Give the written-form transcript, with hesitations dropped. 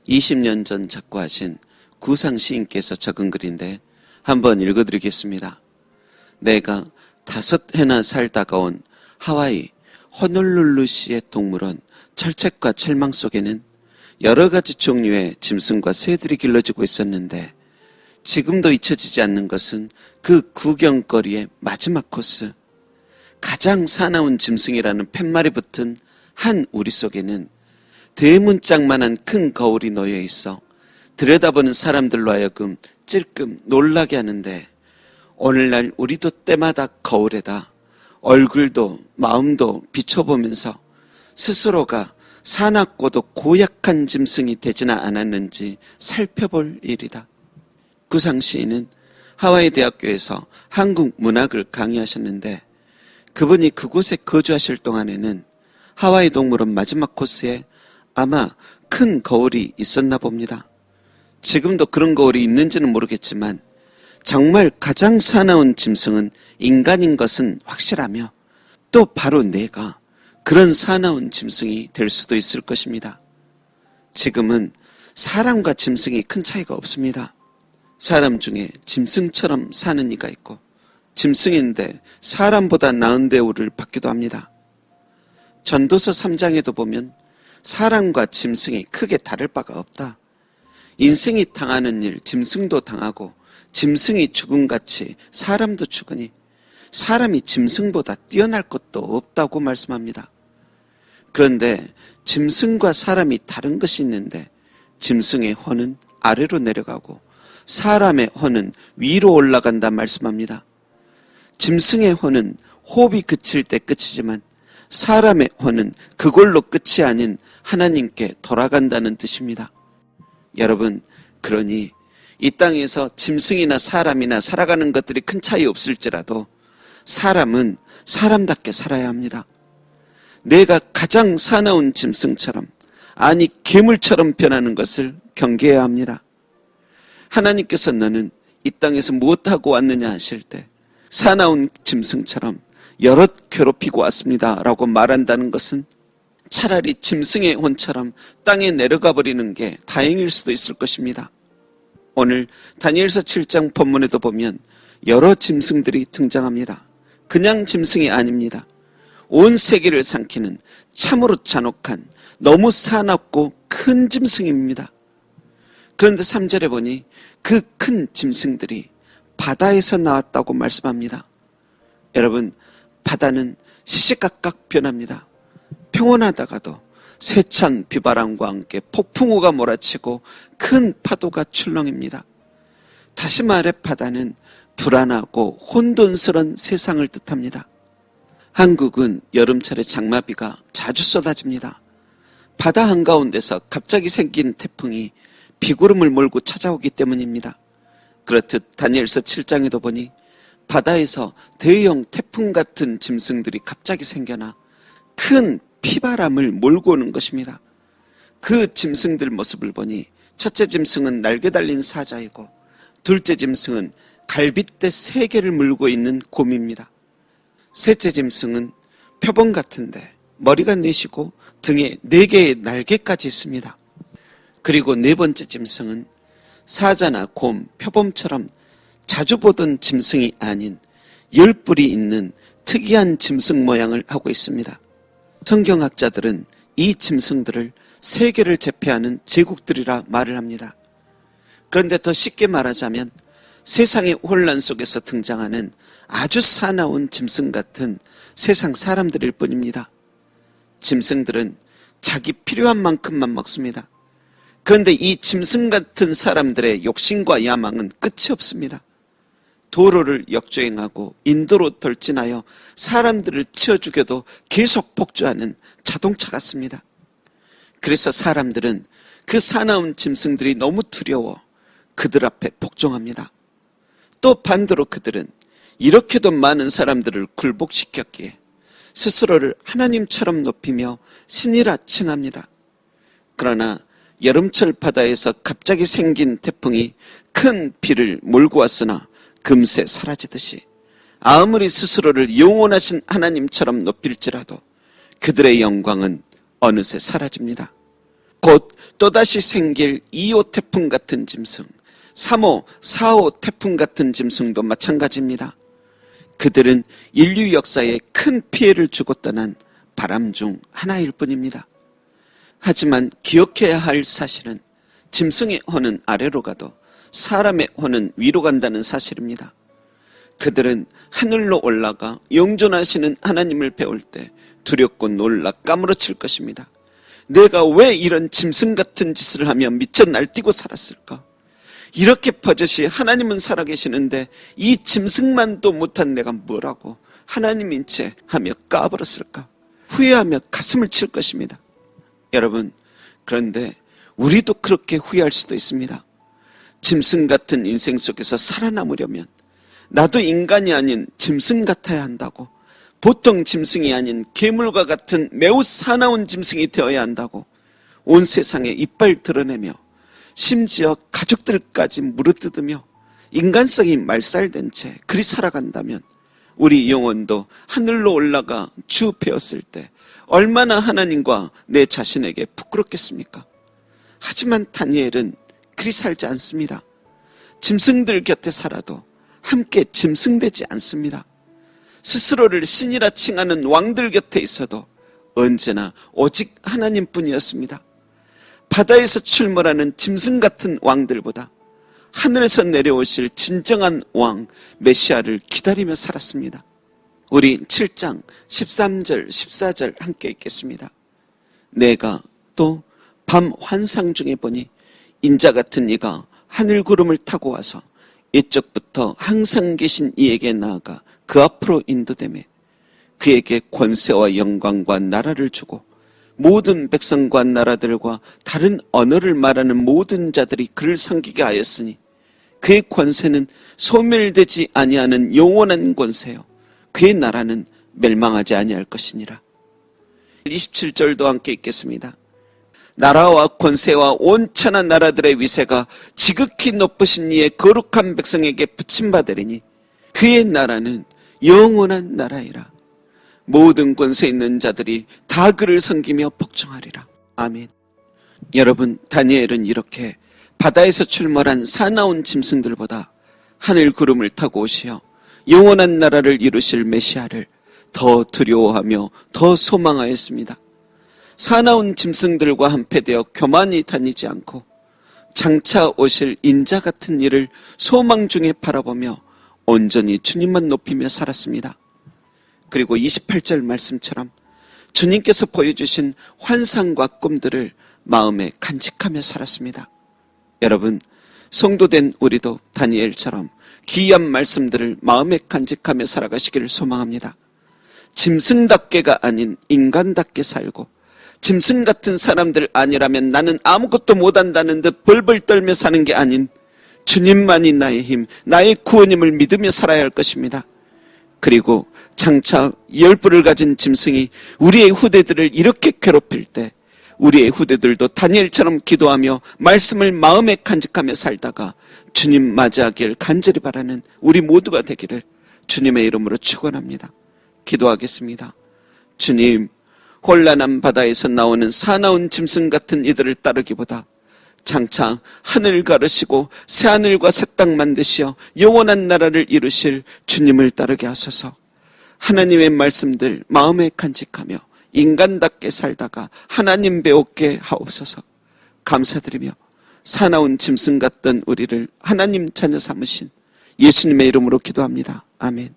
20년 전 작고하신 구상 시인께서 적은 글인데 한번 읽어드리겠습니다. 내가 5해나 살다가 온 하와이 호놀룰루시의 동물원 철책과 철망 속에는 여러 가지 종류의 짐승과 새들이 길러지고 있었는데 지금도 잊혀지지 않는 것은 그 구경거리의 마지막 코스, 가장 사나운 짐승이라는 팻말이 붙은 한 우리 속에는 대문짝만한 큰 거울이 놓여 있어 들여다보는 사람들로 하여금 찔끔 놀라게 하는데, 오늘날 우리도 때마다 거울에다 얼굴도 마음도 비춰보면서 스스로가 사납고도 고약한 짐승이 되지는 않았는지 살펴볼 일이다. 구상 시인은 하와이 대학교에서 한국 문학을 강의하셨는데, 그분이 그곳에 거주하실 동안에는 하와이 동물원 마지막 코스에 아마 큰 거울이 있었나 봅니다. 지금도 그런 거울이 있는지는 모르겠지만 정말 가장 사나운 짐승은 인간인 것은 확실하며, 또 바로 내가 그런 사나운 짐승이 될 수도 있을 것입니다. 지금은 사람과 짐승이 큰 차이가 없습니다. 사람 중에 짐승처럼 사는 이가 있고 짐승인데 사람보다 나은 대우를 받기도 합니다. 전도서 3장에도 보면 사람과 짐승이 크게 다를 바가 없다. 인생이 당하는 일 짐승도 당하고 짐승이 죽음같이 사람도 죽으니 사람이 짐승보다 뛰어날 것도 없다고 말씀합니다. 그런데 짐승과 사람이 다른 것이 있는데, 짐승의 혼은 아래로 내려가고 사람의 혼은 위로 올라간다 말씀합니다. 짐승의 혼은 호흡이 그칠 때 끝이지만 사람의 혼은 그걸로 끝이 아닌 하나님께 돌아간다는 뜻입니다. 여러분, 그러니 이 땅에서 짐승이나 사람이나 살아가는 것들이 큰 차이 없을지라도 사람은 사람답게 살아야 합니다. 내가 가장 사나운 짐승처럼, 아니 괴물처럼 변하는 것을 경계해야 합니다. 하나님께서 너는 이 땅에서 무엇하고 왔느냐 하실 때 사나운 짐승처럼 여럿 괴롭히고 왔습니다 라고 말한다는 것은 차라리 짐승의 혼처럼 땅에 내려가 버리는 게 다행일 수도 있을 것입니다. 오늘 다니엘서 7장 본문에도 보면 여러 짐승들이 등장합니다. 그냥 짐승이 아닙니다. 온 세계를 삼키는 참으로 잔혹한, 너무 사납고 큰 짐승입니다. 그런데 3절에 보니 그 큰 짐승들이 바다에서 나왔다고 말씀합니다. 여러분, 바다는 시시각각 변합니다. 평온하다가도 세찬 비바람과 함께 폭풍우가 몰아치고 큰 파도가 출렁입니다. 다시 말해 바다는 불안하고 혼돈스러운 세상을 뜻합니다. 한국은 여름철에 장마비가 자주 쏟아집니다. 바다 한가운데서 갑자기 생긴 태풍이 비구름을 몰고 찾아오기 때문입니다. 그렇듯 다니엘서 7장에도 보니 바다에서 대형 태풍 같은 짐승들이 갑자기 생겨나 큰 피바람을 몰고 오는 것입니다. 그 짐승들 모습을 보니 첫째 짐승은 날개 달린 사자이고 둘째 짐승은 갈빗대 3개를 물고 있는 곰입니다. 셋째 짐승은 표범 같은데 머리가 4시고 등에 4개의 날개까지 있습니다. 그리고 4번째 짐승은 사자나 곰, 표범처럼 자주 보던 짐승이 아닌 10뿔이 있는 특이한 짐승 모양을 하고 있습니다. 성경학자들은 이 짐승들을 세계를 제패하는 제국들이라 말을 합니다. 그런데 더 쉽게 말하자면 세상의 혼란 속에서 등장하는 아주 사나운 짐승 같은 세상 사람들일 뿐입니다. 짐승들은 자기 필요한 만큼만 먹습니다. 그런데 이 짐승 같은 사람들의 욕심과 야망은 끝이 없습니다. 도로를 역주행하고 인도로 돌진하여 사람들을 치워 죽여도 계속 폭주하는 자동차 같습니다. 그래서 사람들은 그 사나운 짐승들이 너무 두려워 그들 앞에 복종합니다. 또 반대로 그들은 이렇게도 많은 사람들을 굴복시켰기에 스스로를 하나님처럼 높이며 신이라 칭합니다. 그러나 여름철 바다에서 갑자기 생긴 태풍이 큰 비를 몰고 왔으나 금세 사라지듯이 아무리 스스로를 영원하신 하나님처럼 높일지라도 그들의 영광은 어느새 사라집니다. 곧 또다시 생길 2호 태풍 같은 짐승, 3호, 4호 태풍 같은 짐승도 마찬가지입니다. 그들은 인류 역사에 큰 피해를 주고 떠난 바람 중 하나일 뿐입니다. 하지만 기억해야 할 사실은 짐승의 혼은 아래로 가도 사람의 혼은 위로 간다는 사실입니다. 그들은 하늘로 올라가 영존하시는 하나님을 배울 때 두렵고 놀라 까무러칠 것입니다. 내가 왜 이런 짐승 같은 짓을 하며 미쳐 날뛰고 살았을까? 이렇게 버젓이 하나님은 살아계시는데 이 짐승만도 못한 내가 뭐라고 하나님인 채 하며 까불었을까? 후회하며 가슴을 칠 것입니다. 여러분, 그런데 우리도 그렇게 후회할 수도 있습니다. 짐승 같은 인생 속에서 살아남으려면 나도 인간이 아닌 짐승 같아야 한다고, 보통 짐승이 아닌 괴물과 같은 매우 사나운 짐승이 되어야 한다고 온 세상에 이빨 드러내며 심지어 가족들까지 물어뜯으며 인간성이 말살된 채 그리 살아간다면 우리 영혼도 하늘로 올라가 주 배웠을 때 얼마나 하나님과 내 자신에게 부끄럽겠습니까? 하지만 다니엘은 그리 살지 않습니다. 짐승들 곁에 살아도 함께 짐승되지 않습니다. 스스로를 신이라 칭하는 왕들 곁에 있어도 언제나 오직 하나님뿐이었습니다. 바다에서 출몰하는 짐승 같은 왕들보다 하늘에서 내려오실 진정한 왕 메시아를 기다리며 살았습니다. 우리 7장 13절 14절 함께 읽겠습니다. 내가 또 밤 환상 중에 보니 인자 같은 이가 하늘 구름을 타고 와서 이쪽부터 항상 계신 이에게 나아가 그 앞으로 인도되매 그에게 권세와 영광과 나라를 주고 모든 백성과 나라들과 다른 언어를 말하는 모든 자들이 그를 섬기게 하였으니 그의 권세는 소멸되지 아니하는 영원한 권세요 그의 나라는 멸망하지 아니할 것이니라. 27절도 함께 읽겠습니다. 나라와 권세와 온천한 나라들의 위세가 지극히 높으신 이의 거룩한 백성에게 붙임받으리니 그의 나라는 영원한 나라이라. 모든 권세 있는 자들이 다 그를 섬기며 복종하리라. 아멘. 여러분, 다니엘은 이렇게 바다에서 출몰한 사나운 짐승들보다 하늘 구름을 타고 오시어 영원한 나라를 이루실 메시아를 더 두려워하며 더 소망하였습니다. 사나운 짐승들과 한패되어 교만히 다니지 않고 장차 오실 인자 같은 이를 소망 중에 바라보며 온전히 주님만 높이며 살았습니다. 그리고 28절 말씀처럼 주님께서 보여주신 환상과 꿈들을 마음에 간직하며 살았습니다. 여러분, 성도된 우리도 다니엘처럼 귀한 말씀들을 마음에 간직하며 살아가시기를 소망합니다. 짐승답게가 아닌 인간답게 살고 짐승 같은 사람들 아니라면 나는 아무것도 못한다는 듯 벌벌 떨며 사는 게 아닌 주님만이 나의 힘, 나의 구원임을 믿으며 살아야 할 것입니다. 그리고 장차 열불을 가진 짐승이 우리의 후대들을 이렇게 괴롭힐 때 우리의 후대들도 다니엘처럼 기도하며 말씀을 마음에 간직하며 살다가 주님 맞이하기를 간절히 바라는 우리 모두가 되기를 주님의 이름으로 축원합니다. 기도하겠습니다. 주님, 혼란한 바다에서 나오는 사나운 짐승 같은 이들을 따르기보다 장차 하늘 가르시고 새하늘과 새 땅 만드시어 영원한 나라를 이루실 주님을 따르게 하소서. 하나님의 말씀들 마음에 간직하며 인간답게 살다가 하나님 배우게 하옵소서. 감사드리며 사나운 짐승 같던 우리를 하나님 자녀 삼으신 예수님의 이름으로 기도합니다. 아멘.